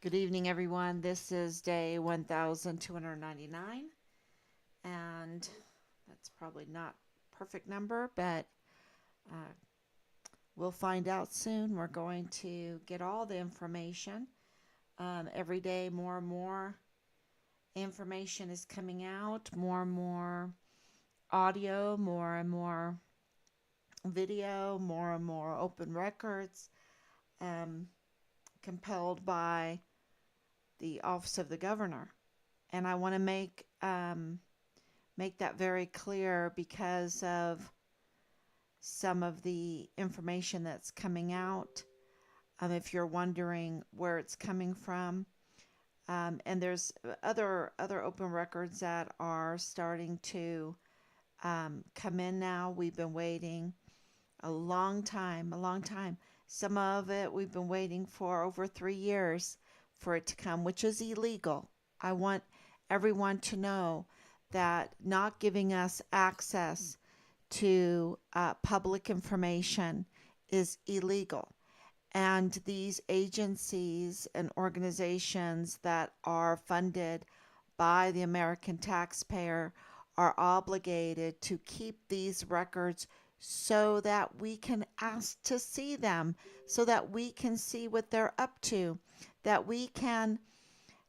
Good evening, everyone. This is day 1299, and that's probably not a perfect number, but uh, we'll find out soon. We're going to get all the information. Every day, more and more information is coming out, more and more audio, more and more video, more and more open records, um, compelled by the Office of the Governor. And I want to make that very clear because of some of the information that's coming out. If you're wondering where it's coming from, and there's other open records that are starting to come in now. We've been waiting a long time, a long time. Some of it we've been waiting for over 3 years for it to come, which is illegal. I want everyone to know that not giving us access to public information is illegal. And these agencies and organizations that are funded by the American taxpayer are obligated to keep these records so that we can ask to see them, so that we can see what they're up to, that we can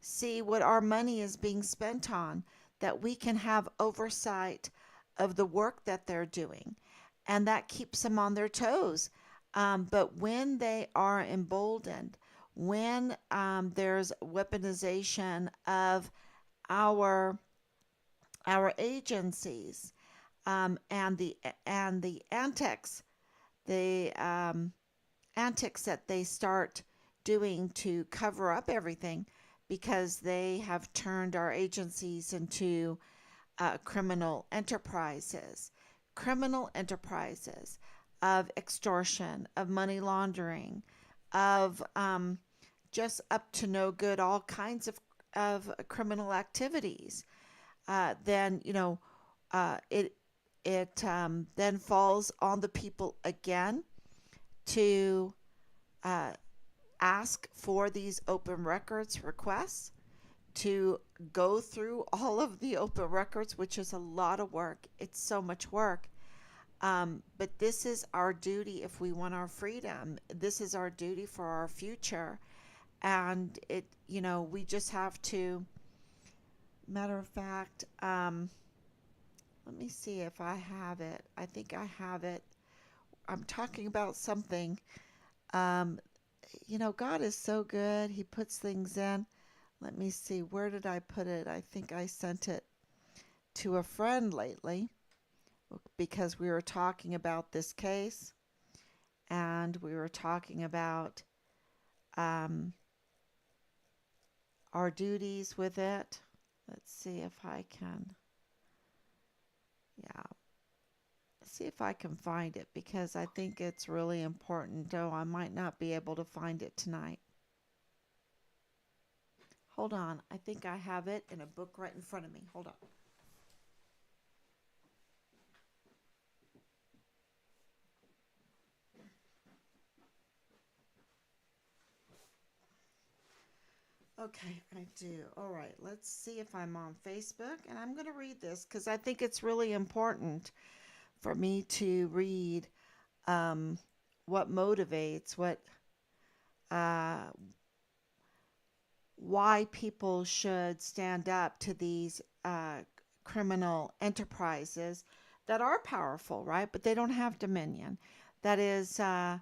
see what our money is being spent on, that we can have oversight of the work that they're doing. And that keeps them on their toes. But when they are emboldened, when there's weaponization of our our agencies, and the the antics that they start doing to cover up everything, because they have turned our agencies into criminal enterprises of extortion, of money laundering, of just up to no good, all kinds of criminal activities. Then it then falls on the people again to uh, ask for these open records requests, to go through all of the open records, which is a lot of work. It's so much work. But this is our duty if we want our freedom. This is our duty for our future. And we just have to, matter of fact, let me see if I have it. I think I have it. I'm talking about something. Um, God is so good. He puts things in. Let me see. Where did I put it? I think I sent it to a friend lately because we were talking about this case, and we were talking about um, our duties with it. Let's see if I can. Yeah. See if I can find it because I think it's really important, though I might not be able to find it tonight. Hold on. I think I have it in a book right in front of me. Hold on. Okay, I do. All right, let's see if I'm on Facebook. And I'm going to read this because I think it's really important for me to read um, what motivates, uh, why people should stand up to these criminal enterprises that are powerful, right? But they don't have dominion. That is uh,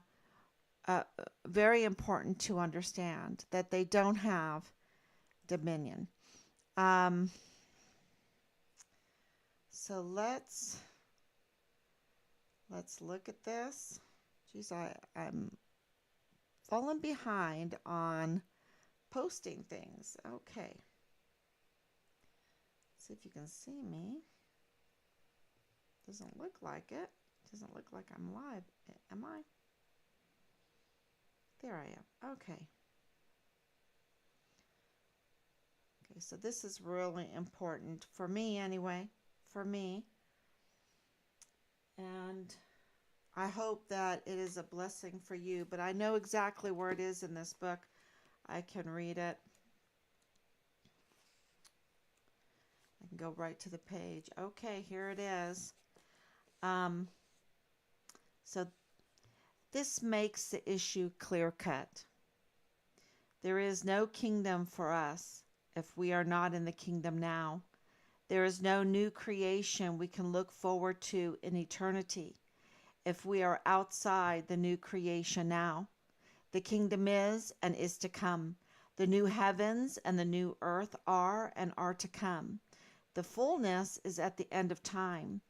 very important to understand that they don't have dominion. Um, so let's look at this. Geez, I'm falling behind on posting things. Okay. Let's see if you can see me. Doesn't look like it. Doesn't look like I'm live. Am I? There I am. Okay. Okay, so this is really important for me anyway. For me. And I hope that it is a blessing for you, but I know exactly where it is in this book. I can read it. I can go right to the page. Okay, here it is. Um, so this makes the issue clear cut. There is no kingdom for us if we are not in the kingdom now. There is no new creation we can look forward to in eternity if we are outside the new creation now. The kingdom is and is to come. The new heavens and the new earth are and are to come. The fullness is at the end of time,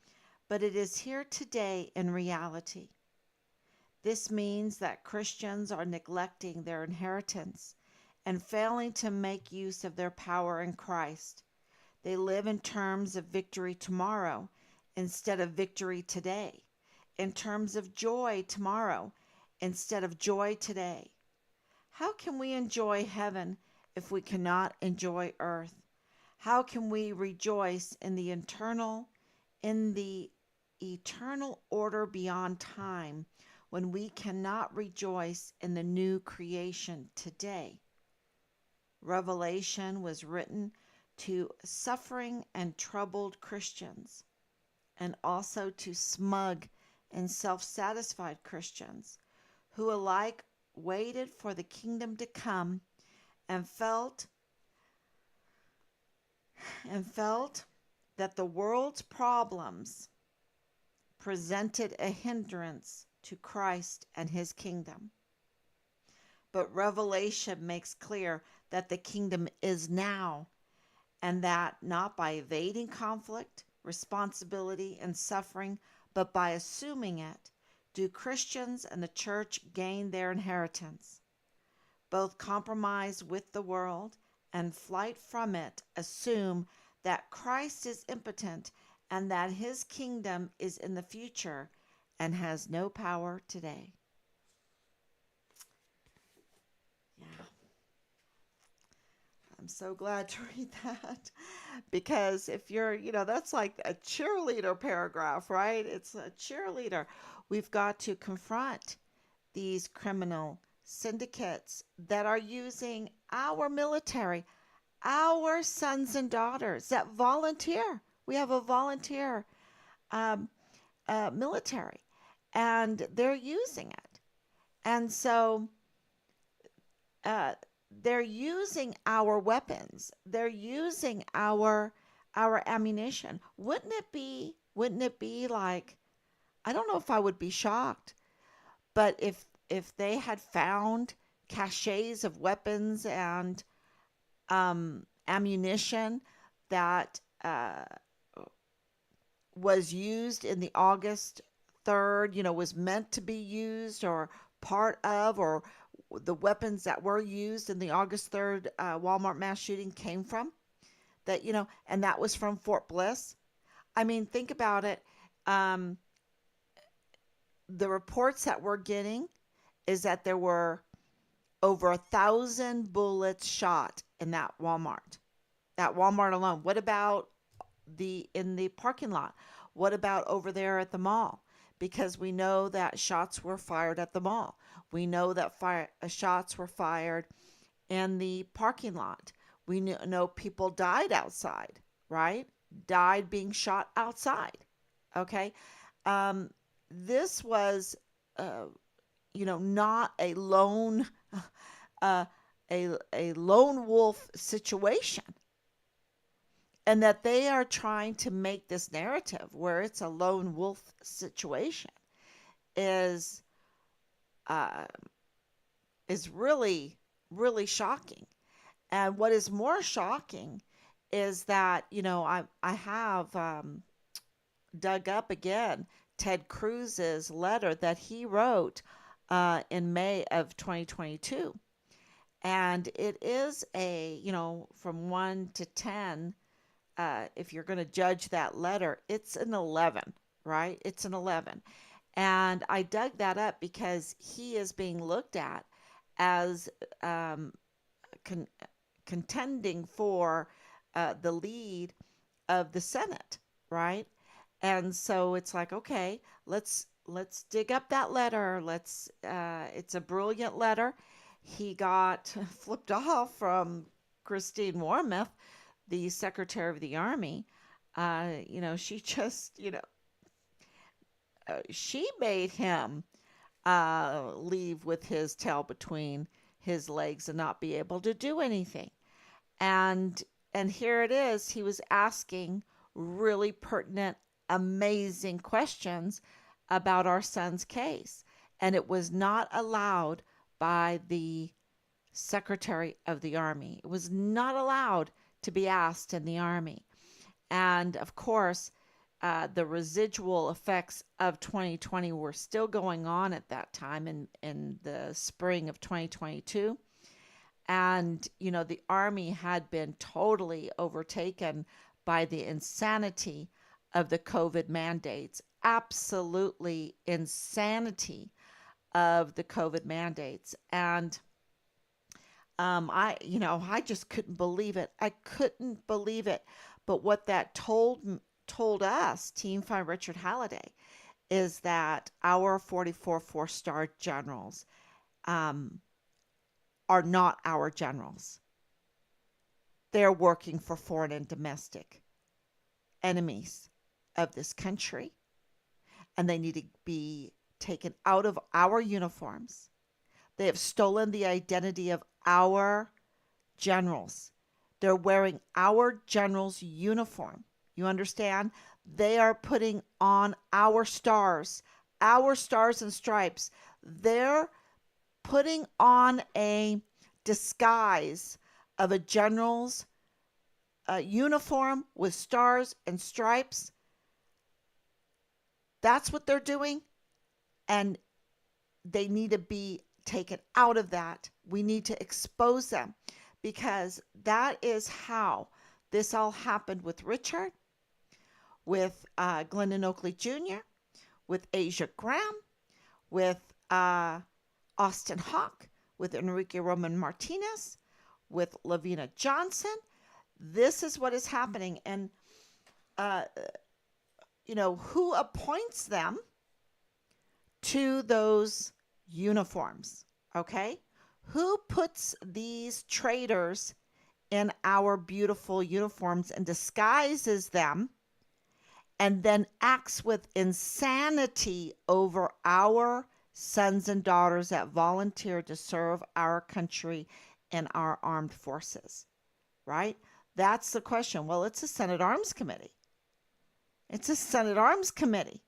but it is here today in reality. This means that Christians are neglecting their inheritance and failing to make use of their power in Christ. They live in terms of victory tomorrow instead of victory today, in terms of joy tomorrow instead of joy today. How can we enjoy heaven if we cannot enjoy earth? How can we rejoice in the eternal order beyond time when we cannot rejoice in the new creation today? Revelation was written to suffering and troubled Christians, and also to smug and self-satisfied Christians who alike waited for the kingdom to come and felt that the world's problems presented a hindrance to Christ and his kingdom. But Revelation makes clear that the kingdom is now, and that not by evading conflict, responsibility, and suffering, but by assuming it, do Christians and the church gain their inheritance. Both compromise with the world and flight from it assume that Christ is impotent and that his kingdom is in the future and has no power today. Yeah, I'm so glad to read that because if you're, that's like a cheerleader paragraph, right? It's a cheerleader. We've got to confront these criminal syndicates that are using our military, our sons and daughters that volunteer. We have a volunteer um, military, and they're using it. And so uh, they're using our weapons. They're using our ammunition. Wouldn't it be like, I don't know if I would be shocked, but if they had found caches of weapons and ammunition that was used in the August 3rd, was meant to be used or part of, or the weapons that were used in the August 3rd Walmart mass shooting came from, that, and that was from Fort Bliss. I mean, think about it. Um, the reports that we're getting is that there were over 1,000 bullets shot in that Walmart alone. What about in the parking lot? What about over there at the mall? Because we know that shots were fired at the mall. We know that shots were fired in the parking lot. We know people died outside, right? Died being shot outside. Okay. This was, not a lone, uh, a lone wolf situation, and that they are trying to make this narrative where it's a lone wolf situation is uh, is really, really shocking. And what is more shocking is that, I have dug up again Ted Cruz's letter that he wrote in May of 2022. And it is from 1 to 10, if you're going to judge that letter, it's an 11, right? It's an 11. And I dug that up because he is being looked at as con- contending for the lead of the Senate, right? And so it's like, okay, let's dig up that letter. It's a brilliant letter. he got flipped off from Christine Wormuth, the Secretary of the Army. She just, she made him leave with his tail between his legs and not be able to do anything. And and here it is, he was asking really pertinent, amazing questions about our son's case. And it was not allowed by the Secretary of the Army. It was not allowed to be asked in the Army. And of course, the residual effects of 2020 were still going on at that time in the spring of 2022. And, the Army had been totally overtaken by the insanity of the COVID mandates. Absolutely insanity of the COVID mandates. And I just couldn't believe it. I couldn't believe it. But what that told us, Team 5 Richard Halliday, is that our 44 four-star generals are not our generals. They're working for foreign and domestic enemies of this country, and they need to be taken out of our uniforms. They have stolen the identity of our generals. They're wearing our generals' uniform. You understand? They are putting on our stars and stripes. They're putting on a disguise of a general's uniform with stars and stripes. That's what they're doing. And they need to be taken out of that. We need to expose them, because that is how this all happened with Richard, with Glendon Oakley Jr., with Asia Graham, with Austin Hawk, with Enrique Roman Martinez, with Lavina Johnson. This is what is happening. And, who appoints them to those uniforms? Okay? Who puts these traitors in our beautiful uniforms and disguises them and then acts with insanity over our sons and daughters that volunteer to serve our country in our armed forces? Right? That's the question. Well, it's a Senate Arms Committee. It's a Senate Arms Committee.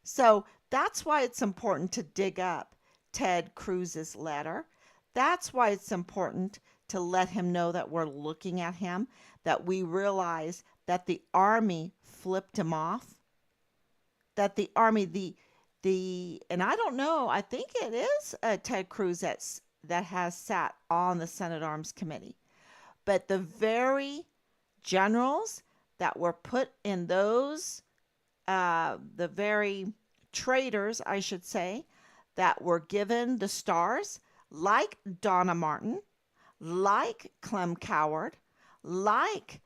So that's why it's important to dig up Ted Cruz's letter. That's why it's important to let him know that we're looking at him, that we realize that the Army flipped him off, that the Army, and I don't know, I think it is Ted Cruz that has sat on the Senate Arms Committee. But the very generals that were put in those, the very traitors, I should say, that were given the stars, like Donna Martin, like Clem Coward, like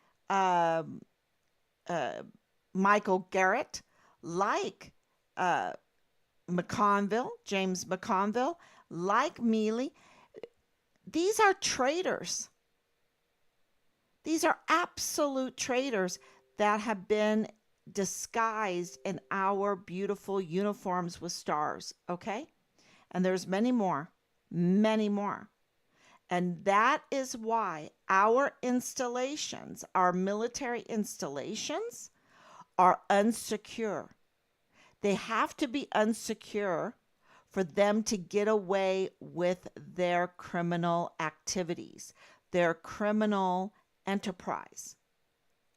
Michael Garrett, like McConville, James McConville, like Mealy. These are traitors. These are absolute traitors that have been disguised in our beautiful uniforms with stars, okay? And there's many more, many more. And that is why our installations, our military installations, are unsecure. They have to be unsecure for them to get away with their criminal activities, their criminal enterprise.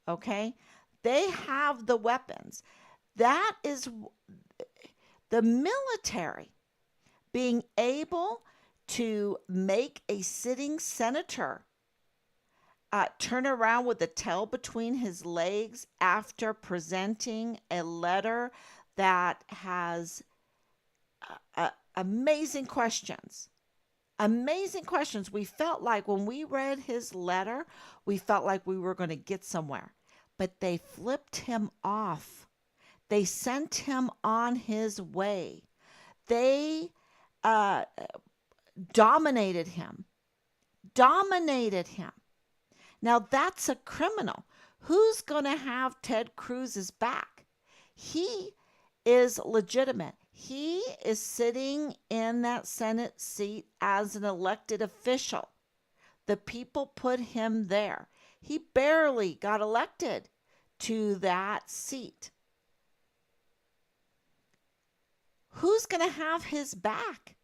Okay? They have the weapons. That is the military being able to make a sitting senator turn around with a tail between his legs after presenting a letter that has amazing questions. Amazing questions. We felt like when we read his letter, we felt like we were going to get somewhere. But they flipped him off. They sent him on his way. They dominated him. Dominated him. Now that's a criminal. Who's going to have Ted Cruz's back? He is legitimate. He is sitting in that Senate seat as an elected official. The people put him there. He barely got elected to that seat. Who's going to have his back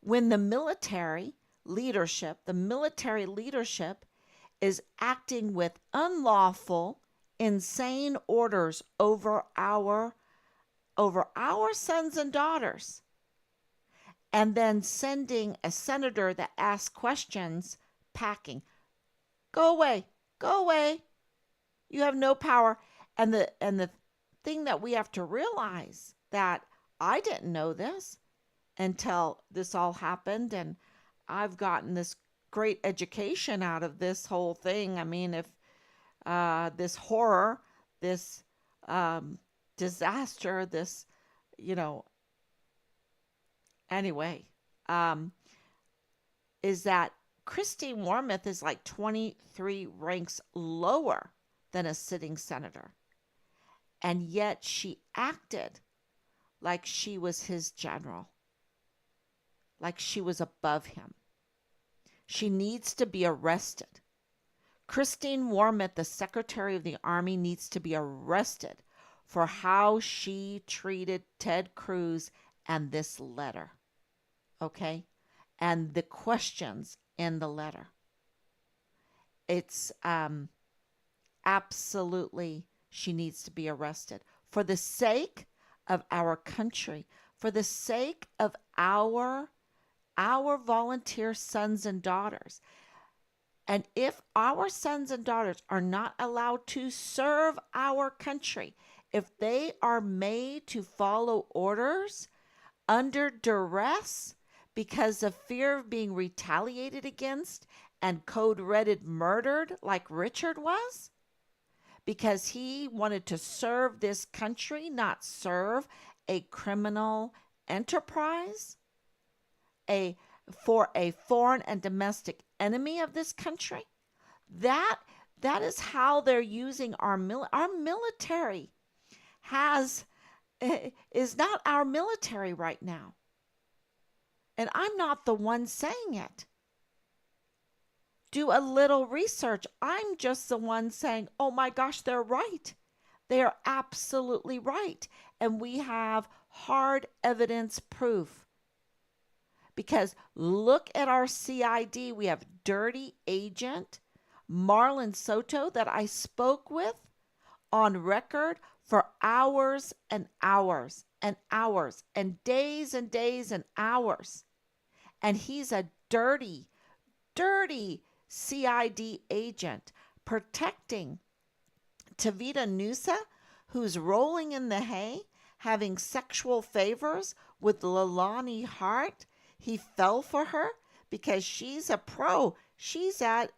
when the military leadership is acting with unlawful, insane orders over our sons and daughters, and then sending a senator that asks questions packing? Go away. Go away. You have no power. And the thing that we have to realize, that I didn't know this until this all happened, and I've gotten this great education out of this whole thing. I mean, if this horror, this disaster, this, anyway, is that Christine Wormuth is like 23 ranks lower than a sitting senator. And yet she acted like she was his general, like she was above him. She needs to be arrested. Christine Wormuth, the Secretary of the Army, needs to be arrested for how she treated Ted Cruz and this letter. Okay? And the questions in the letter. It's absolutely, she needs to be arrested for the sake of our country, for the sake of our volunteer sons and daughters. And if our sons and daughters are not allowed to serve our country, if they are made to follow orders under duress because of fear of being retaliated against and code-reded murdered like Richard was, because he wanted to serve this country, not serve a criminal enterprise, for a foreign and domestic enemy of this country. That is how they're using our military. Is not our military right now. And I'm not the one saying it. Do a little research. I'm just the one saying, oh my gosh, they're right. They are absolutely right. And we have hard evidence proof. Because look at our CID. We have dirty agent Marlon Soto that I spoke with on record for hours and hours and hours and days and hours. And he's a dirty CID agent protecting Tavita Nusa, who's rolling in the hay, having sexual favors with Leilani Hart. He fell for her because she's a pro. She's at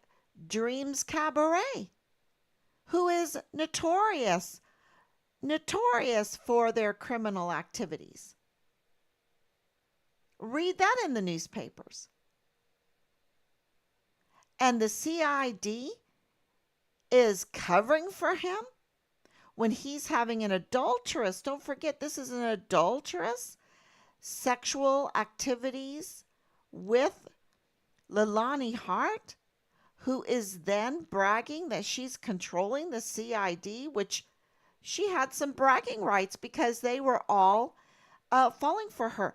Dreams Cabaret, who is notorious for their criminal activities. Read that in the newspapers. And the CID is covering for him when he's having an adulterous, don't forget this is an adulterous, sexual activities with Leilani Hart, who is then bragging that she's controlling the CID, which she had some bragging rights because they were all falling for her.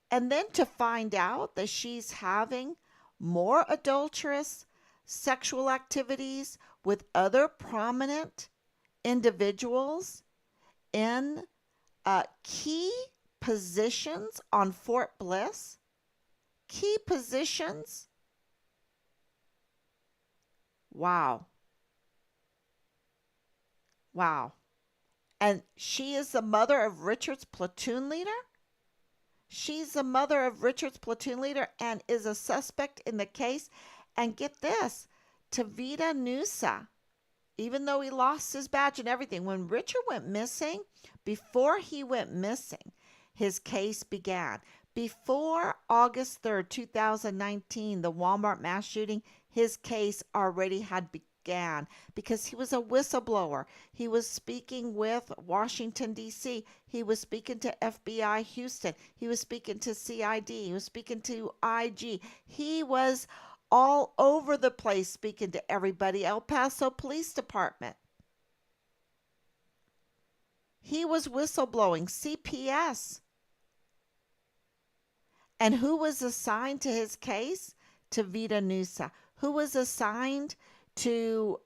And then to find out that she's having more adulterous sexual activities with other prominent individuals in key positions on Fort Bliss, key positions. Wow. And she is the mother of Richard's platoon leader? She's the mother of Richard's platoon leader and is a suspect in the case. And get this, Tavita Nusa, even though he lost his badge and everything, when Richard went missing, before he went missing, his case began. Before August 3rd, 2019, the Walmart mass shooting, his case already had began because he was a whistleblower. He was speaking with Washington, D.C. He was speaking to FBI Houston. He was speaking to CID. He was speaking to IG. He was all over the place speaking to everybody. El Paso Police Department. He was whistleblowing. CPS. And who was assigned to his case? To Vita Nusa. Who was assigned to,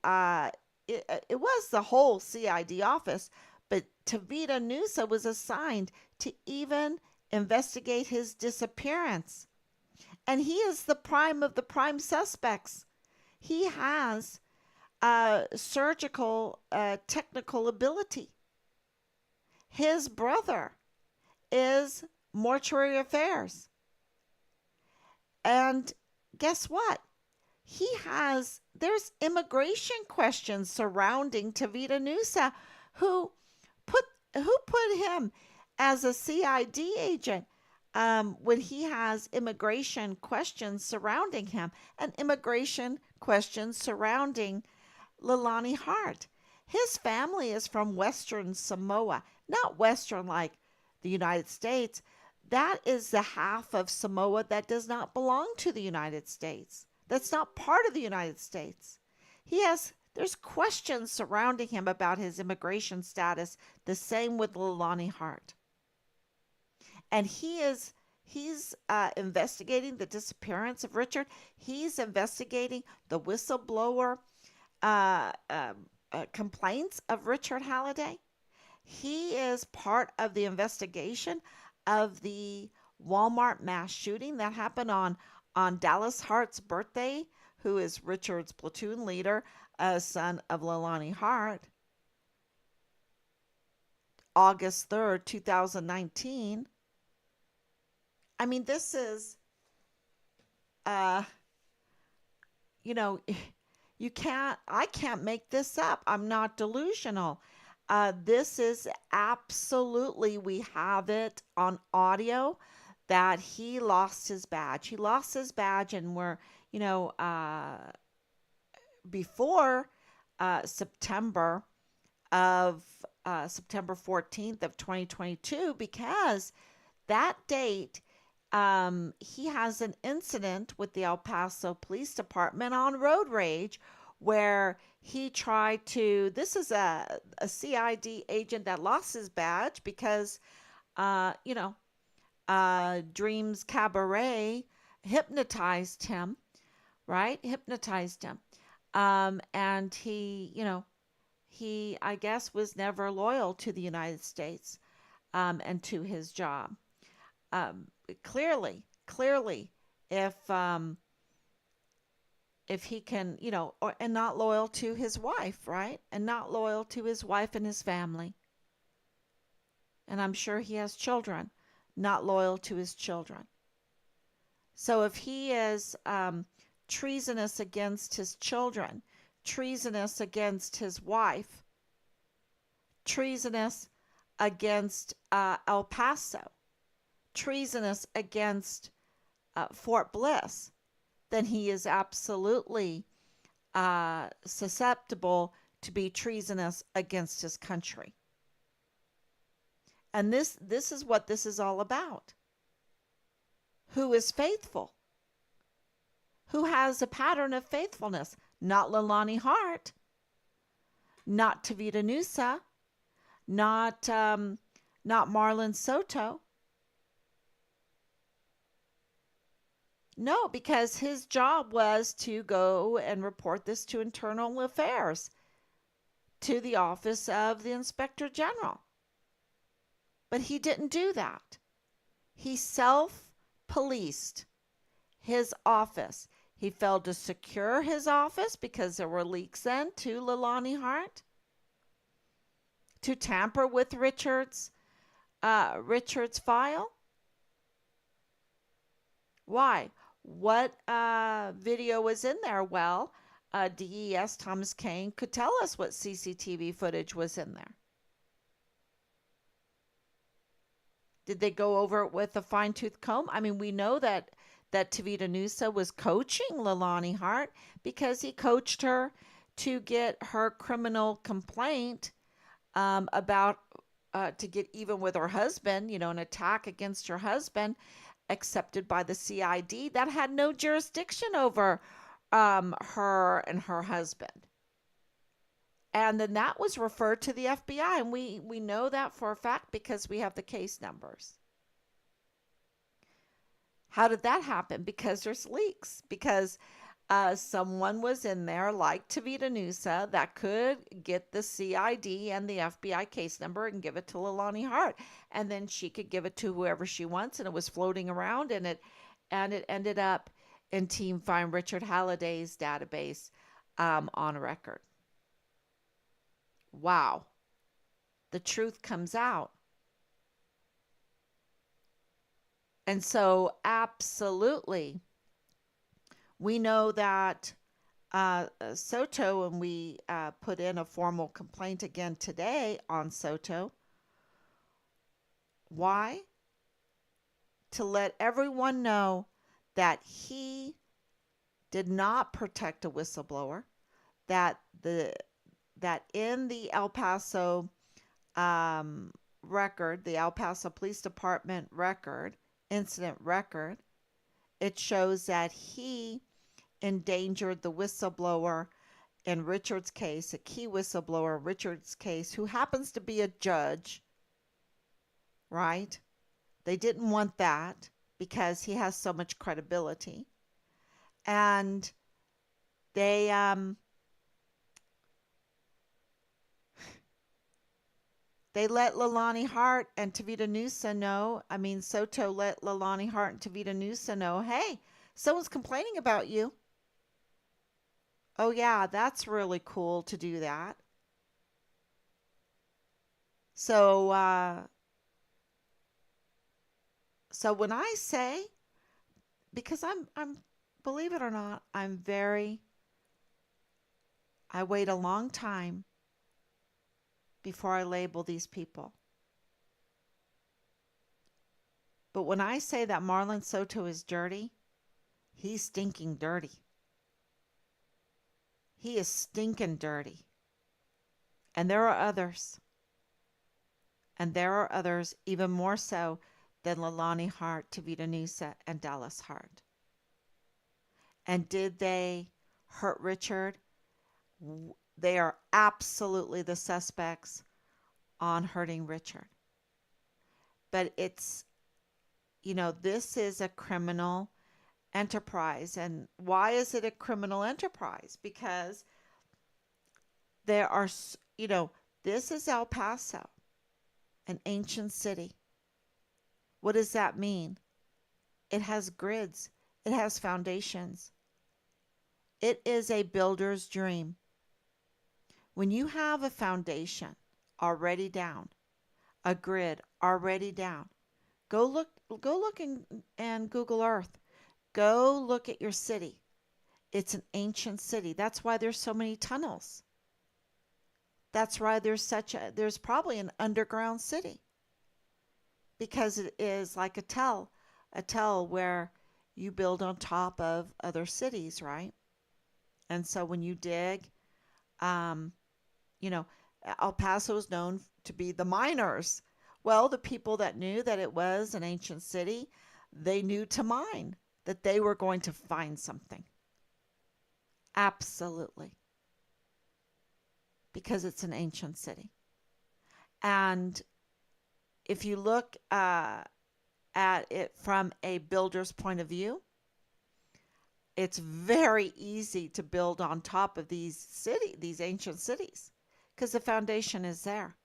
it was the whole CID office, but Tavita Nusa was assigned to even investigate his disappearance. And he is the prime of the prime suspects. He has surgical technical ability. His brother is mortuary affairs. And guess what? There's immigration questions surrounding Tavita Nusa, who put him as a CID agent when he has immigration questions surrounding him and immigration questions surrounding Leilani Hart. His family is from Western Samoa, not Western like the United States. That is the half of Samoa that does not belong to the United States. That's not part of the United States. There's questions surrounding him about his immigration status, the same with Leilani Hart. And he's investigating the disappearance of Richard. He's investigating the whistleblower complaints of Richard Halliday. He is part of the investigation of the Walmart mass shooting that happened on Dallas Hart's birthday, who is Richard's platoon leader, a son of Leilani Hart. August 3rd, 2019. I mean, this is, you know, I can't make this up. I'm not delusional. This is absolutely, we have it on audio that he lost his badge. He lost his badge, and before September 14th of 2022, because that date, he has an incident with the El Paso Police Department on road rage where he tried to, this is a CID agent that lost his badge because, Dreams Cabaret hypnotized him, right? Hypnotized him. And he, I guess, was never loyal to the United States and to his job. Clearly, if he can, and not loyal to his wife, right? And not loyal to his wife and his family. And I'm sure he has children, not loyal to his children. So if he is treasonous against his children, treasonous against his wife, treasonous against El Paso, treasonous against Fort Bliss, then he is absolutely susceptible to be treasonous against his country. And this is what this is all about. Who is faithful? Who has a pattern of faithfulness? Not Leilani Hart, not Tavita Nusa, not Marlon Soto. No, because his job was to go and report this to Internal Affairs, to the Office of the Inspector General. But he didn't do that. He self-policed his office. He failed to secure his office because there were leaks then to Leilani Hart, to tamper with Richard's file. Why? What video was in there? Well, DES Thomas Kane could tell us what CCTV footage was in there. Did they go over it with a fine-tooth comb? I mean, we know that Tavita Nusa was coaching Leilani Hart because he coached her to get her criminal complaint about to get even with her husband, an attack against her husband accepted by the CID that had no jurisdiction over her and her husband. And then that was referred to the FBI. And we know that for a fact because we have the case numbers. How did that happen? Because there's leaks. Because someone was in there like Tavita Nusa that could get the CID and the FBI case number and give it to Leilani Hart. And then she could give it to whoever she wants. And it was floating around and it ended up in Team Find Richard Halliday's database on record. Wow. The truth comes out. And so, absolutely, we know that Soto, and we put in a formal complaint again today on Soto. Why? To let everyone know that he did not protect a whistleblower, that in the El Paso record, the El Paso Police Department record, incident record, it shows that he endangered the whistleblower in Richard's case, a key whistleblower in Richard's case, who happens to be a judge, right? They didn't want that because he has so much credibility. And they let Leilani Hart and Tavita Nusa know. I mean, Soto let Leilani Hart and Tavita Nusa know, hey, someone's complaining about you. Oh, yeah, that's really cool to do that. So, when I say, because I'm, believe it or not, I wait a long time before I label these people. But when I say that Marlon Soto is dirty, he's stinking dirty. He is stinking dirty. And there are others. And there are others even more so than Leilani Hart, Tavita Nusa, and Dallas Hart. And did they hurt Richard? They are absolutely the suspects on hurting Richard. But it's, this is a criminal enterprise. And why is it a criminal enterprise? Because there are, this is El Paso, an ancient city. What does that mean? It has grids. It has foundations. It is a builder's dream. When you have a foundation already down, a grid already down, go look and Google Earth. Go look at your city. It's an ancient city. That's why there's so many tunnels. That's why there's probably an underground city. Because it is like a tell where you build on top of other cities, right? And so when you dig, El Paso is known to be the miners. Well, the people that knew that it was an ancient city, they knew to mine, that they were going to find something. Absolutely. Because it's an ancient city. And if you look at it from a builder's point of view, it's very easy to build on top of these ancient cities, because the foundation is there.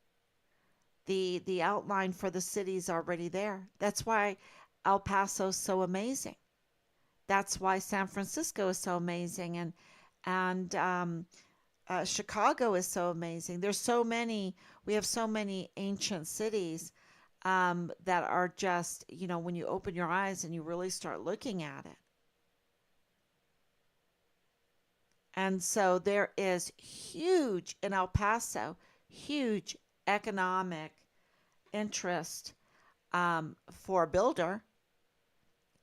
The outline for the city is already there. That's why El Paso is so amazing. That's why San Francisco is so amazing, and Chicago is so amazing. We have so many ancient cities that are just, when you open your eyes and you really start looking at it. And so there is huge in El Paso, huge economic interest for a builder.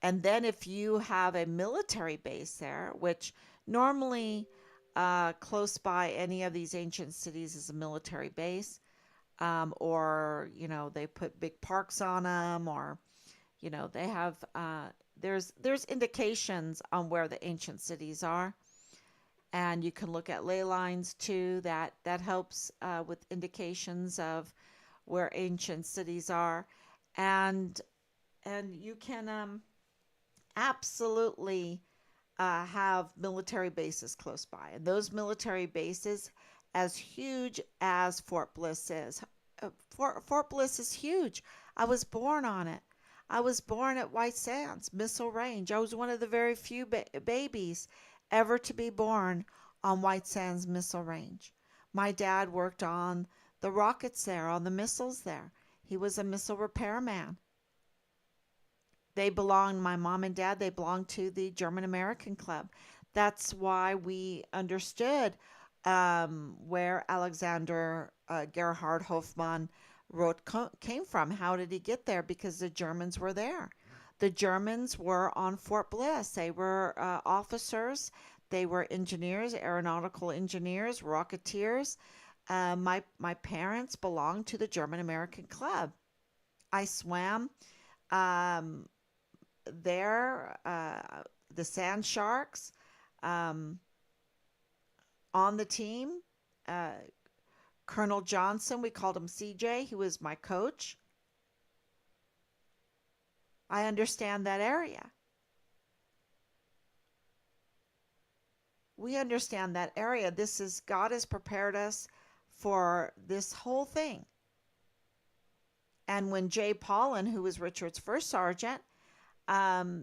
And then if you have a military base there, which normally close by any of these ancient cities is a military base, or they put big parks on them, or they have there's indications on where the ancient cities are, and you can look at ley lines too. That helps with indications of where ancient cities are, and you can absolutely have military bases close by. And those military bases, as huge as Fort Bliss is, Fort Bliss is huge. I was born on it. I was born at White Sands Missile Range. I was one of the very few babies ever to be born on White Sands Missile Range. My dad worked on the rockets there, on the missiles there. He was a missile repairman. My mom and dad, they belonged to the German American Club. That's why we understood where Alexander Gerhard Hofmann came from. How did he get there? Because the Germans were there. The Germans were on Fort Bliss. They were officers. They were engineers, aeronautical engineers, rocketeers. My parents belonged to the German American Club. I swam um, there, the Sand Sharks, um, on the team. Uh, Colonel Johnson, we called him CJ, he was my coach. I understand that area. We understand that area. God has prepared us for this whole thing. And when Jay Paulin, who was Richard's first sergeant,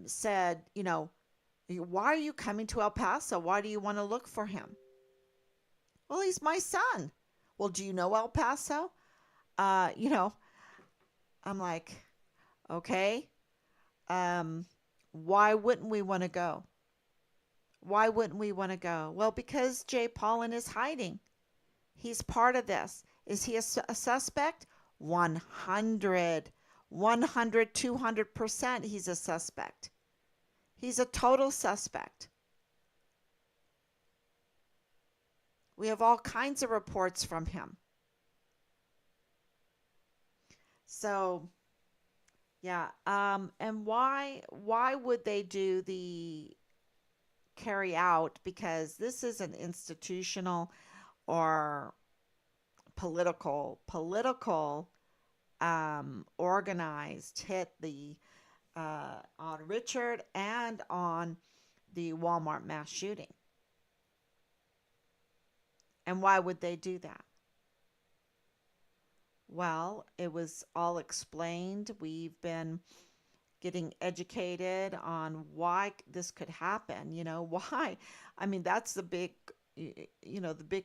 said, why are you coming to El Paso? Why do you want to look for him? Well, he's my son. Well, do you know El Paso? Uh, you know, I'm like, okay, why wouldn't we want to go? Why wouldn't we want to go? Well, because Jay Paulin is hiding. He's part of this. Is he a suspect? 100, 100, 200% he's a suspect. He's a total suspect. We have all kinds of reports from him. So, yeah, and why would they do the carry out? Because this is an institutional or political organized hit the on Richard and on the Walmart mass shooting. And why would they do that? Well, it was all explained. We've been getting educated on why this could happen. Why? I mean, that's the big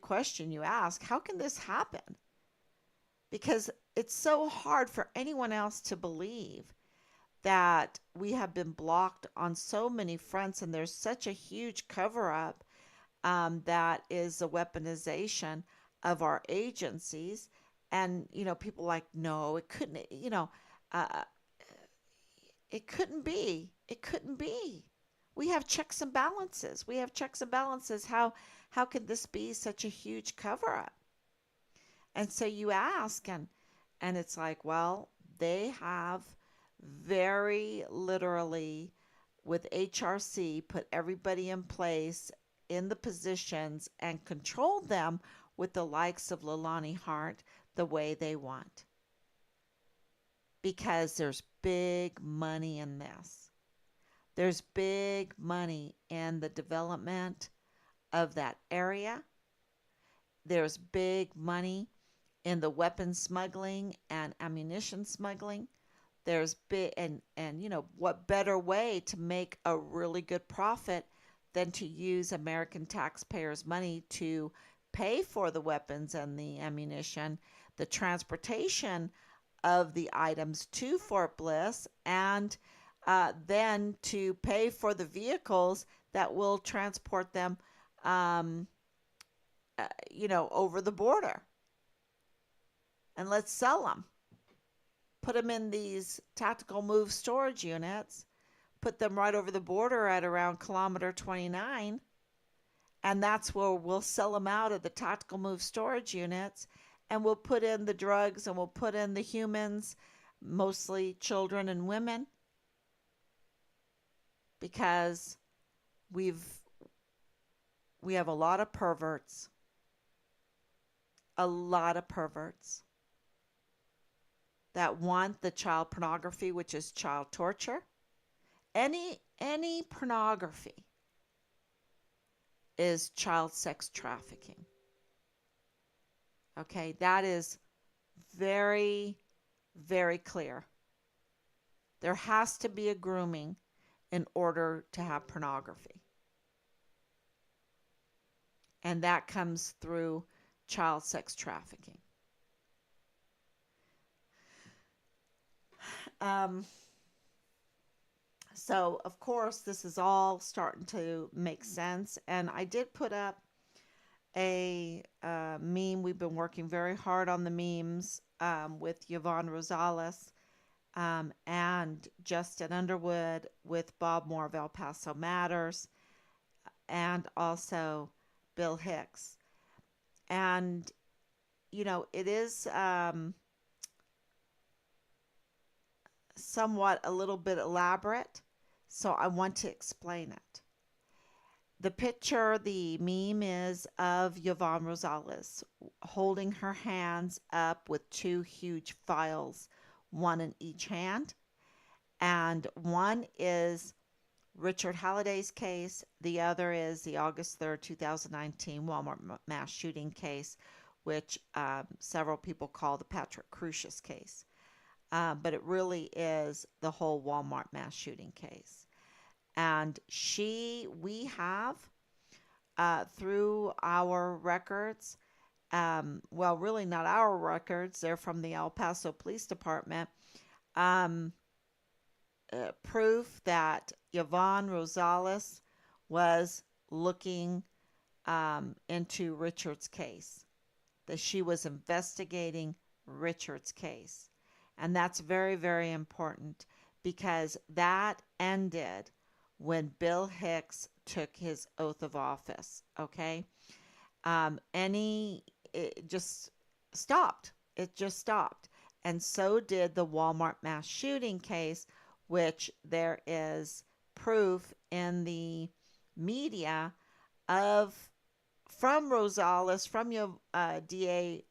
question you ask. How can this happen? Because it's so hard for anyone else to believe that we have been blocked on so many fronts, and there's such a huge cover up that is the weaponization of our agencies. And, people like, no, it couldn't, uh, it couldn't be. It couldn't be. We have checks and balances. We have checks and balances. How could this be such a huge cover up? And so you ask, and it's like, well, they have very literally, with HRC, put everybody in place in the positions and controlled them with the likes of Leilani Hart the way they want. Because there's big money in this. There's big money in the development of that area. There's big money in the weapon smuggling and ammunition smuggling. There's big and what better way to make a really good profit than to use American taxpayers' money to pay for the weapons and the ammunition, the transportation of the items to Fort Bliss, and then to pay for the vehicles that will transport them, um, over the border, and let's sell them. put them in these tactical move storage units, put them right over the border at around kilometer 29, and that's where we'll sell them out of the tactical move storage units, and we'll put in the drugs and we'll put in the humans, mostly children and women, because we've we have a lot of perverts that want the child pornography, which is child torture. Any pornography is child sex trafficking. Okay, that is very, very clear. There has to be a grooming in order to have pornography. And that comes through child sex trafficking. Um, so, of course, this is all starting to make sense. And I did put up a meme. We've been working very hard on the memes with Yvonne Rosales and Justin Underwood with Bob Moore of El Paso Matters and also Bill Hicks. And, it is somewhat a little bit elaborate, so I want to explain it. The picture, the meme is of Yvonne Rosales holding her hands up with two huge files, one in each hand. And one is Richard Halliday's case. The other is the August 3rd, 2019 Walmart mass shooting case, which several people call the Patrick Crusius case. But it really is the whole Walmart mass shooting case. And we have, through our records, well, really not our records, they're from the El Paso Police Department, proof that Yvonne Rosales was looking into Richard's case, that she was investigating Richard's case. And that's very, very important because that ended when Bill Hicks took his oath of office. Okay. It just stopped. It just stopped. And so did the Walmart mass shooting case, which there is proof in the media from Rosales, from your DA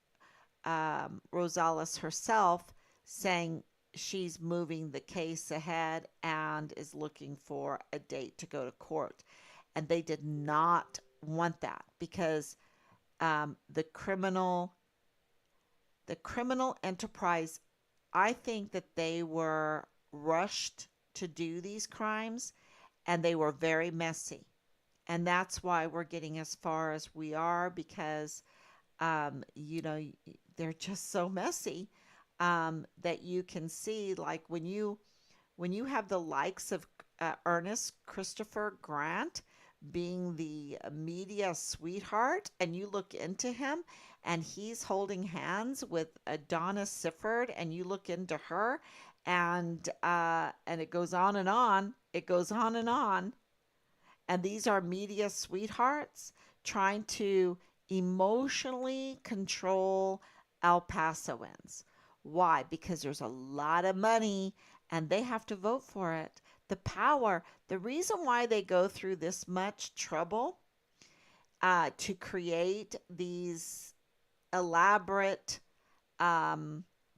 Rosales herself, saying she's moving the case ahead and is looking for a date to go to court. And they did not want that because the criminal enterprise, I think that they were rushed to do these crimes and they were very messy. And that's why we're getting as far as we are because, they're just so messy. That you can see, like when you have the likes of Ernest Christopher Grant being the media sweetheart, and you look into him, and he's holding hands with Donna Sifford, and you look into her, and it goes on and on. It goes on and on. And these are media sweethearts trying to emotionally control El Pasoans. Why? Because there's a lot of money and they have to vote for it. The power, the reason why they go through this much trouble to create these elaborate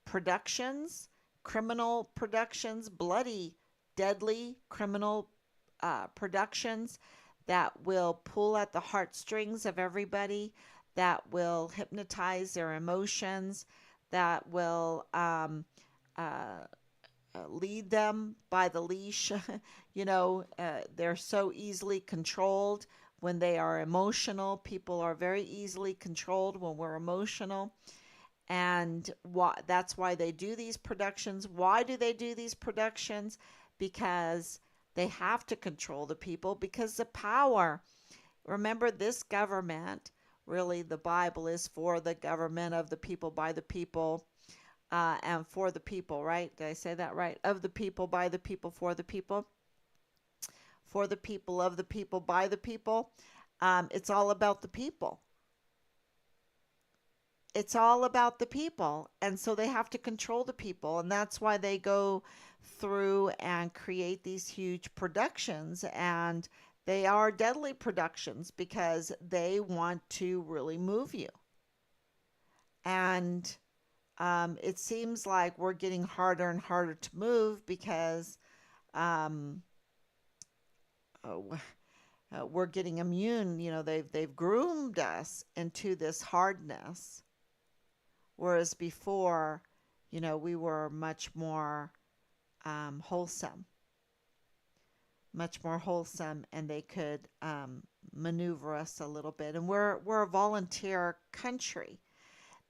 productions, criminal productions, bloody, deadly criminal productions that will pull at the heartstrings of everybody, that will hypnotize their emotions, that will lead them by the leash. They're so easily controlled when they are emotional. People are very easily controlled when we're emotional. And that's why they do these productions. Why do they do these productions? Because they have to control the people, because the power. Remember, this government, really the Bible is for the government of the people, by the people. and for the people, right? Did I say that right? Of the people, by the people, for the people, of the people, by the people. It's all about the people. It's all about the people. And so they have to control the people. And that's why they go through and create these huge productions. And they are deadly productions because they want to really move you. And it seems like we're getting harder and harder to move because um, uh, we're getting immune. They've groomed us into this hardness, whereas before, we were wholesome, much more wholesome, and they could maneuver us a little bit. And we're a volunteer country.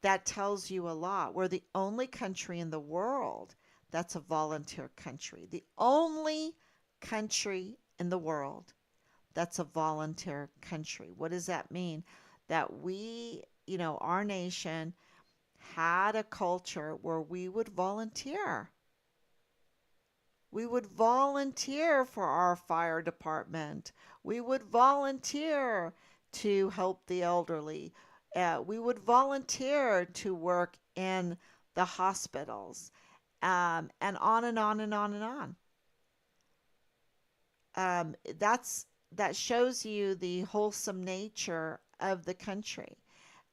That tells you a lot. We're the only country in the world that's a volunteer country. The only country in the world that's a volunteer country. What does that mean? That our nation had a culture where we would volunteer. We would volunteer for our fire department. We would volunteer to help the elderly. We would volunteer to work in the hospitals, and on and on and on and on. Um, that's that shows you the wholesome nature of the country.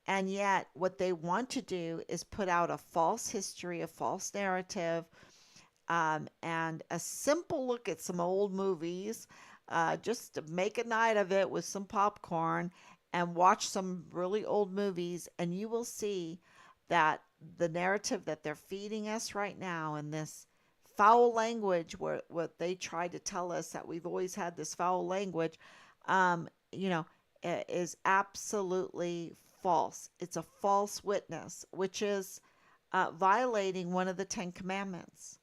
And yet, what they want to do is put out a false history, a false narrative, and a simple look at some old movies, just to make a night of it with some popcorn and watch some really old movies, and you will see that the narrative that they're feeding us right now in this foul language, where what they try to tell us that we've always had this foul language, um, you know, is absolutely false. It's a false witness, which is violating one of the Ten Commandments.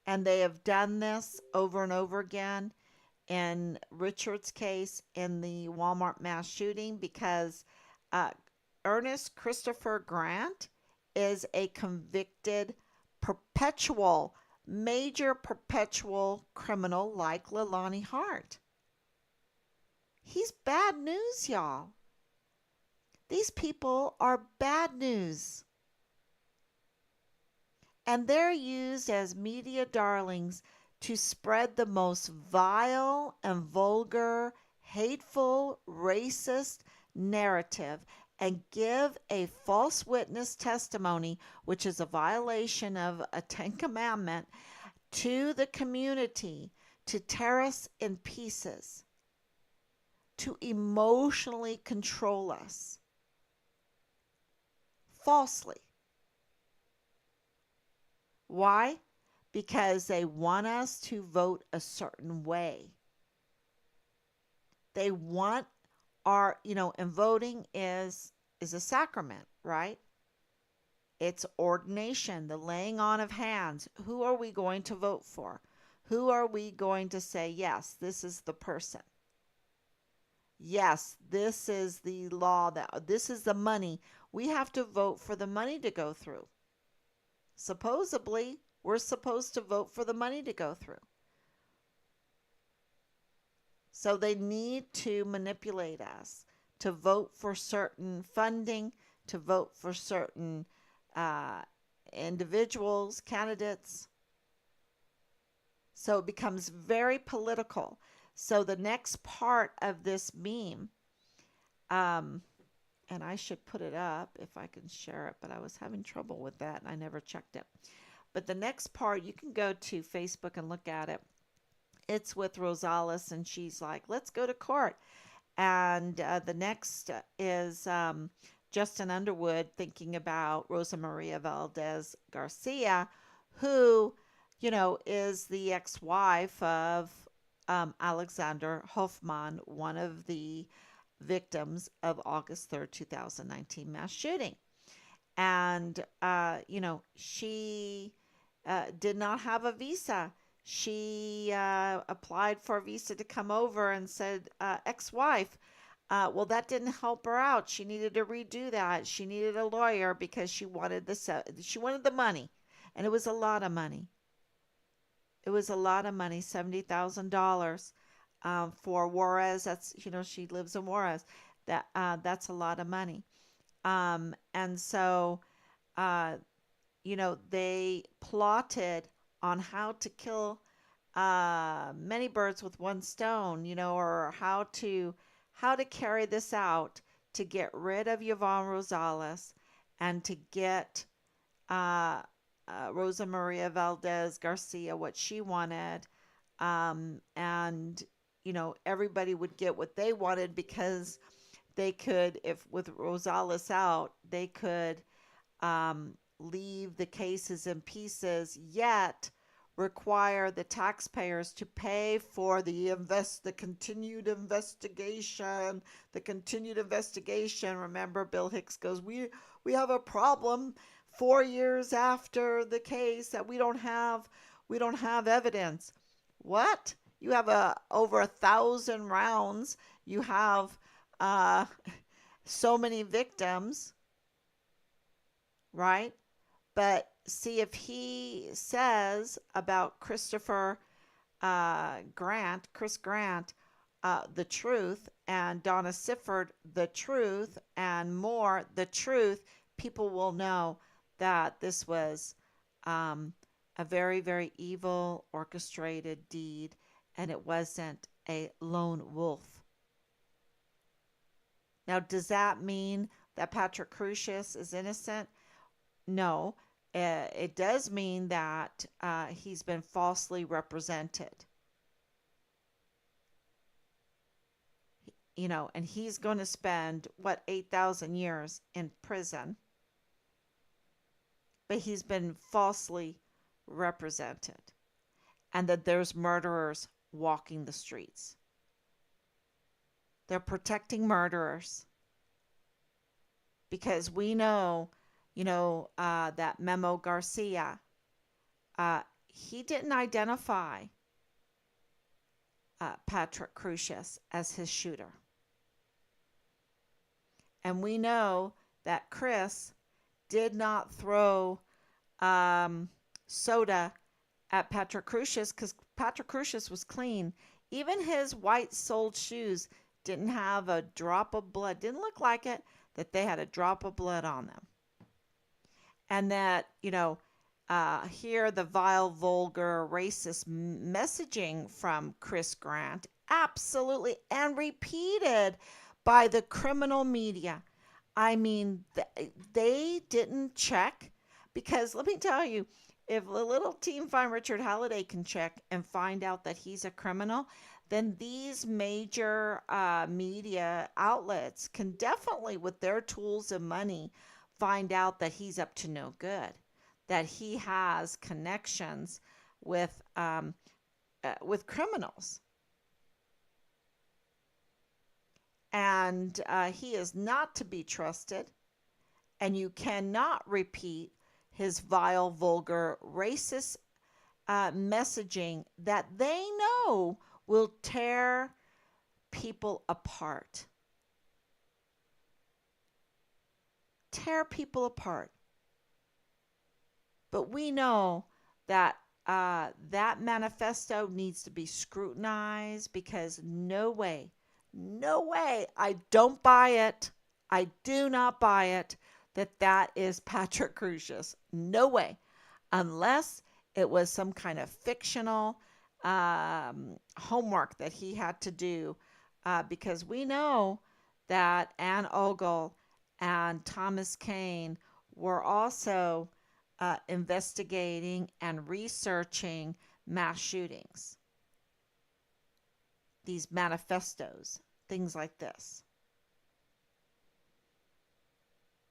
And they have done this over and over again in Richard's case in the Walmart mass shooting because uh, Ernest Christopher Grant is a convicted perpetual, major perpetual criminal like Leilani Hart. He's bad news, y'all. These people are bad news. And they're used as media darlings to spread the most vile and vulgar, hateful, racist narrative and give a false witness testimony, which is a violation of a Ten Commandment, to the community to tear us in pieces, to emotionally control us falsely. Why? Because they want us to vote a certain way. They want and voting is a sacrament, right? It's ordination, the laying on of hands. Who are we going to vote for? Who are we going to say, yes, this is the person? Yes, this is the law, that this is the money. We have to vote for the money to go through. Supposedly, we're supposed to vote for the money to go through. So they need to manipulate us to vote for certain funding, to vote for certain uh, individuals, candidates. So it becomes very political. So the next part of this meme, um, and I should put it up if I can share it, but I was having trouble with that and I never checked it. But the next part, you can go to Facebook and look at it. It's with Rosales, and she's like, let's go to court. And the next is Justin Underwood thinking about Rosa Maria Valdez Garcia, who, is the ex wife of Alexander Hoffman, one of the victims of August 3rd, 2019 mass shooting. And, she did not have a visa. She applied for a visa to come over and said, ex wife, Well, that didn't help her out. She needed to redo that. She needed a lawyer because she wanted the money, and it was a lot of money. It was a lot of money, $70,000 for Juarez. That's she lives in Juarez. That's a lot of money. And so uh, they plotted on how to kill many birds with one stone, or how to carry this out to get rid of Yvonne Rosales and to get uh, Rosa Maria Valdez Garcia what she wanted, and everybody would get what they wanted because they could, if with Rosales out, they could leave the cases in pieces, yet require the taxpayers to pay for the continued investigation. The continued investigation. Remember, Bill Hicks goes, we have a problem 4 years after the case that we don't have evidence. What? You have over 1,000 rounds. You have uh, so many victims, right? But see, if he says about Chris Grant, the truth, and Donna Sifford, the truth, and more, the truth, people will know that this was um, a very, very evil, orchestrated deed, and it wasn't a lone wolf. Now, does that mean that Patrick Crusius is innocent? No, it does mean that he's been falsely represented. And he's going to spend, what, 8,000 years in prison, but he's been falsely represented. And that there's murderers walking the streets. They're protecting murderers because we know, that Memo Garcia, he didn't identify Patrick Crusius as his shooter. And we know that Chris did not throw soda at Patrick Crusius because Patrick Crusius was clean. Even his white soled shoes didn't have a drop of blood. Didn't look like it that they had a drop of blood on them. And that, here the vile, vulgar, racist messaging from Chris Grant, absolutely, and repeated by the criminal media. I mean, they didn't check because let me tell you, if the little team find Richard Halliday can check and find out that he's a criminal, then these major media outlets can definitely, with their tools and money, find out that he's up to no good, that he has connections with criminals, and he is not to be trusted. And you cannot repeat his vile, vulgar, racist messaging that they know will tear people apart. Tear people apart. But we know that that manifesto needs to be scrutinized because no way, I don't buy it. I do not buy it that is Patrick Crusius. No way. Unless it was some kind of fictional homework that he had to do, because we know that Ann Ogle and Thomas Kane were also investigating and researching mass shootings, these manifestos, things like this.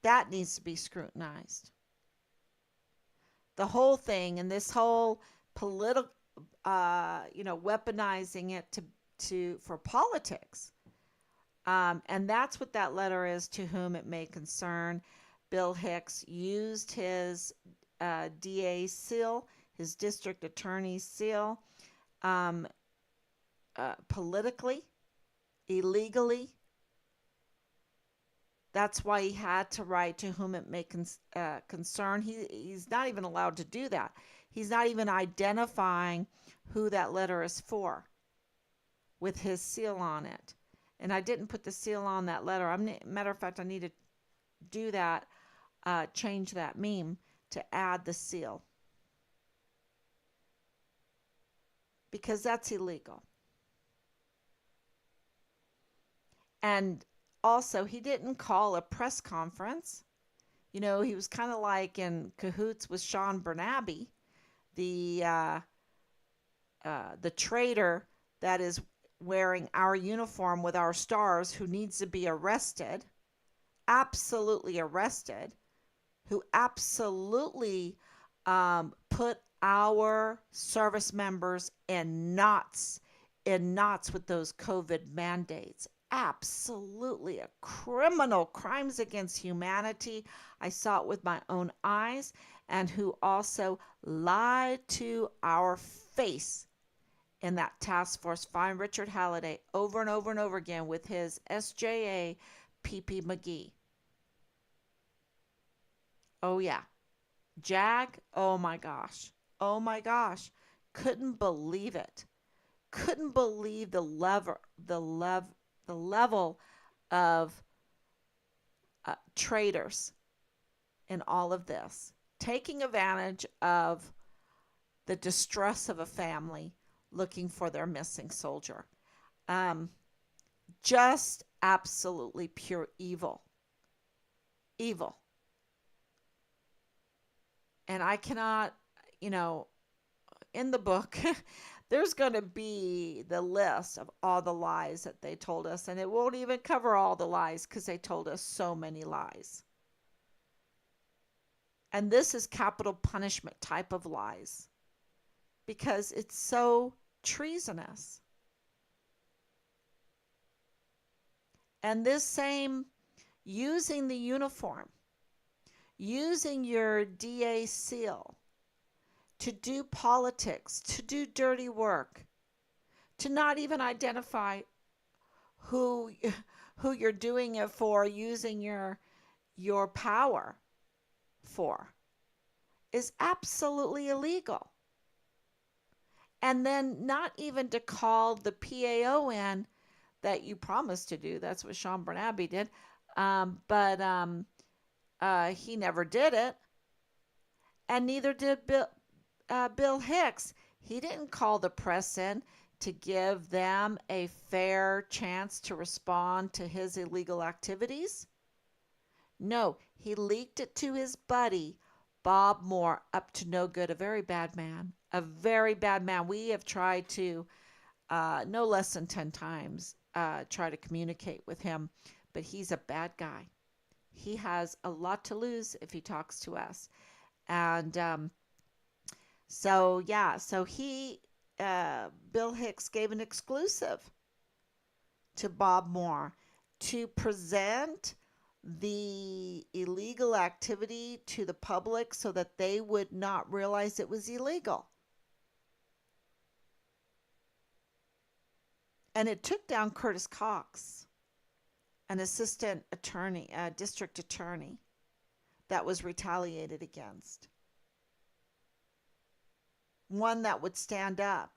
That needs to be scrutinized. The whole thing and this whole political, weaponizing it for politics. And that's what that letter is, to whom it may concern. Bill Hicks used his DA seal, his district attorney's seal, politically, illegally, That's why he had to write to whom it may concern. He's not even allowed to do that. He's not even identifying who that letter is for with his seal on it. And I didn't put the seal on that letter. Matter of fact, I need to do that, change that meme to add the seal because that's illegal. And also, he didn't call a press conference. He was kind of like in cahoots with Sean Bernabe, the traitor that is wearing our uniform with our stars, who needs to be arrested, absolutely arrested, who absolutely put our service members in knots with those COVID mandates. Absolutely a criminal, crimes against humanity. I saw it with my own eyes, and who also lied to our face in that task force. Find Richard Halliday over and over and over again with his SJA PP McGee. Oh, yeah. Jag, oh my gosh. Oh my gosh. Couldn't believe it. Couldn't believe the level of traitors in all of this, taking advantage of the distress of a family looking for their missing soldier. Um, just absolutely pure evil. Evil. And I cannot, you know, in the book, there's going to be the list of all the lies that they told us, and it won't even cover all the lies because they told us so many lies. And this is capital punishment type of lies because it's so treasonous. And this same using the uniform, using your DA seal to do politics, to do dirty work, to not even identify who who you're doing it for, using your power for, is absolutely illegal. And then not even to call the PAO in that you promised to do. That's what Sean Bernabe did. But he never did it. And neither did Bill Hicks. He didn't call the press in to give them a fair chance to respond to his illegal activities. No, he leaked it to his buddy, Bob Moore, up to no good. A very bad man. A very bad man. We have tried to, no less than 10 times, try to communicate with him, but he's a bad guy. He has a lot to lose if he talks to us. And Bill Hicks gave an exclusive to Bob Moore to present the illegal activity to the public so that they would not realize it was illegal. And it took down Curtis Cox, an assistant attorney, district attorney, that was retaliated against. One that would stand up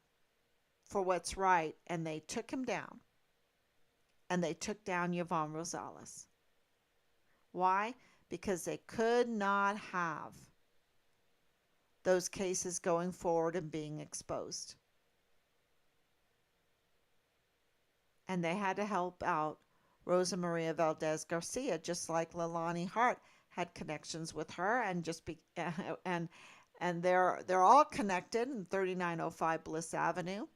for what's right, and they took him down. And they took down Yvonne Rosales. Why? Because they could not have those cases going forward and being exposed. And they had to help out Rosa Maria Valdez Garcia, just like Leilani Hart had connections with her, and they're all connected in 3905 Bliss Avenue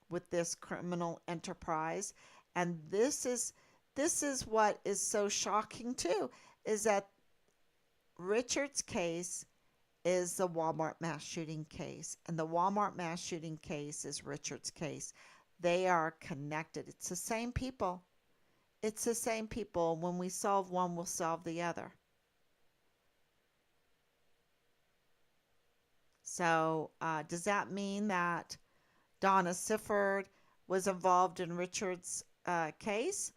with this criminal enterprise. And this is what is so shocking too, is that Richard's case is the Walmart mass shooting case, and the Walmart mass shooting case is Richard's case. They are connected. It's the same people. It's the same people. When we solve one, we'll solve the other. So does that mean that Donna Sifford was involved in Richard's case?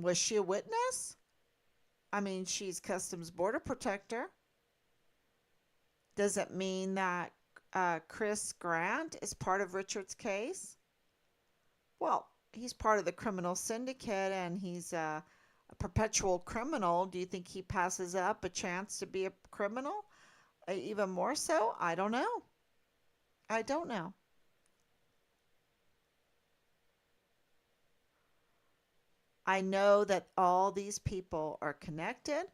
Was she a witness? I mean, she's Customs Border Protector. Does it mean that Chris Grant is part of Richard's case? Well, he's part of the criminal syndicate and he's a perpetual criminal. Do you think he passes up a chance to be a criminal? Even more so? I don't know. I don't know. I know that all these people are connected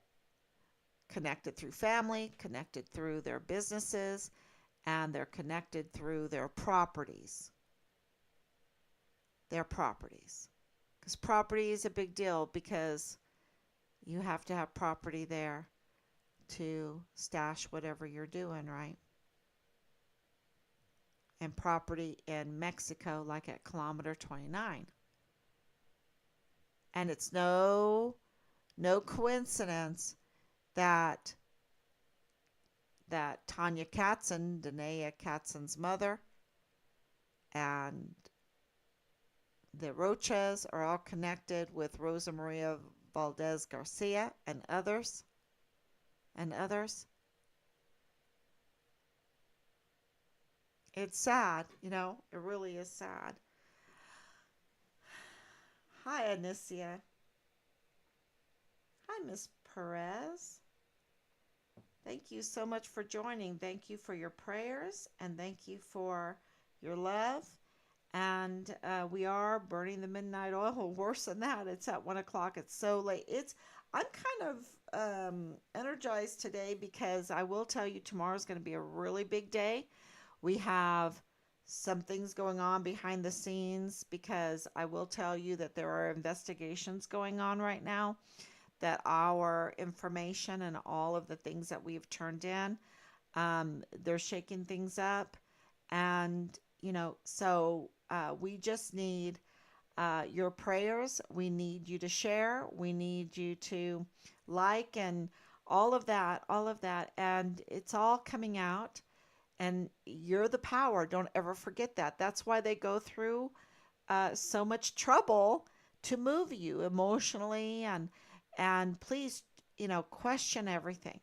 through family, connected through their businesses, and they're connected through their properties. Their properties. Because property is a big deal because you have to have property there to stash whatever you're doing, right? And property in Mexico, like at kilometer 29. And it's no coincidence that Tanya Katzen, Danae Katzen's mother, and the Rochas are all connected with Rosa Maria Valdez Garcia and others. And others. It's sad, it really is sad. Hi, Anicia. Hi, Miss Perez. Thank you so much for joining. Thank you for your prayers and thank you for your love. And we are burning the midnight oil. Worse than that, it's at 1 o'clock. It's so late. I'm kind of energized today because I will tell you tomorrow's going to be a really big day. We have some things going on behind the scenes because I will tell you that there are investigations going on right now, that our information and all of the things that we've turned in, they're shaking things up. And, so we just need your prayers. We need you to share. We need you to like and all of that, all of that. And it's all coming out. And you're the power. Don't ever forget that. That's why they go through so much trouble to move you emotionally and please, question everything.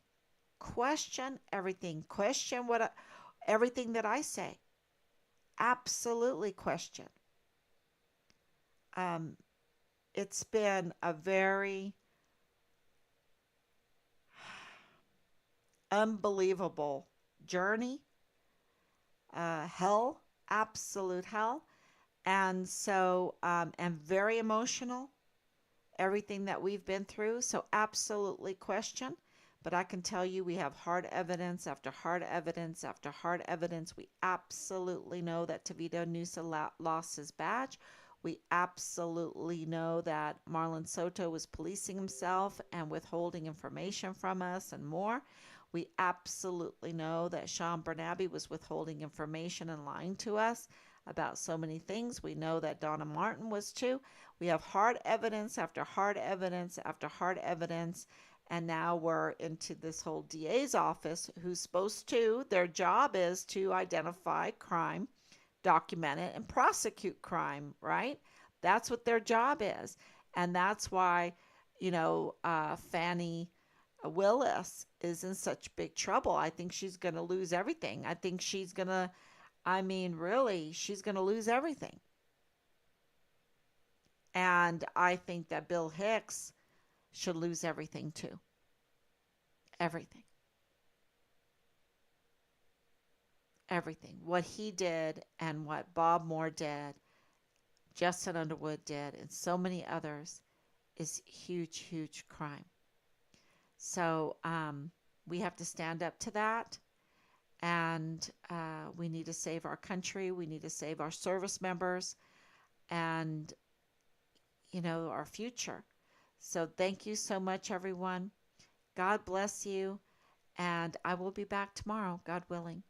Question everything. Question everything that I say. Absolutely question. Um, it's been a very unbelievable journey, hell, absolute hell. And so, and very emotional, everything that we've been through. So, absolutely question. But I can tell you, we have hard evidence after hard evidence after hard evidence. We absolutely know that Tavito Nusa lost his badge. We absolutely know that Marlon Soto was policing himself and withholding information from us and more. We absolutely know that Sean Bernabe was withholding information and lying to us about so many things. We know that Donna Martin was too. We have hard evidence after hard evidence after hard evidence. And now we're into this whole DA's office who's supposed to, their job is to identify crime, document it, and prosecute crime, right? That's what their job is. And that's why, Fannie Willis is in such big trouble. I think she's going to lose everything. I think she's going to, really, she's going to lose everything. And I think that Bill Hicks should lose everything too. Everything. Everything. What he did and what Bob Moore did, Justin Underwood did, and so many others is huge, huge crime. So we have to stand up to that. And we need to save our country. We need to save our service members and, our future. So thank you so much, everyone. God bless you. And I will be back tomorrow, God willing.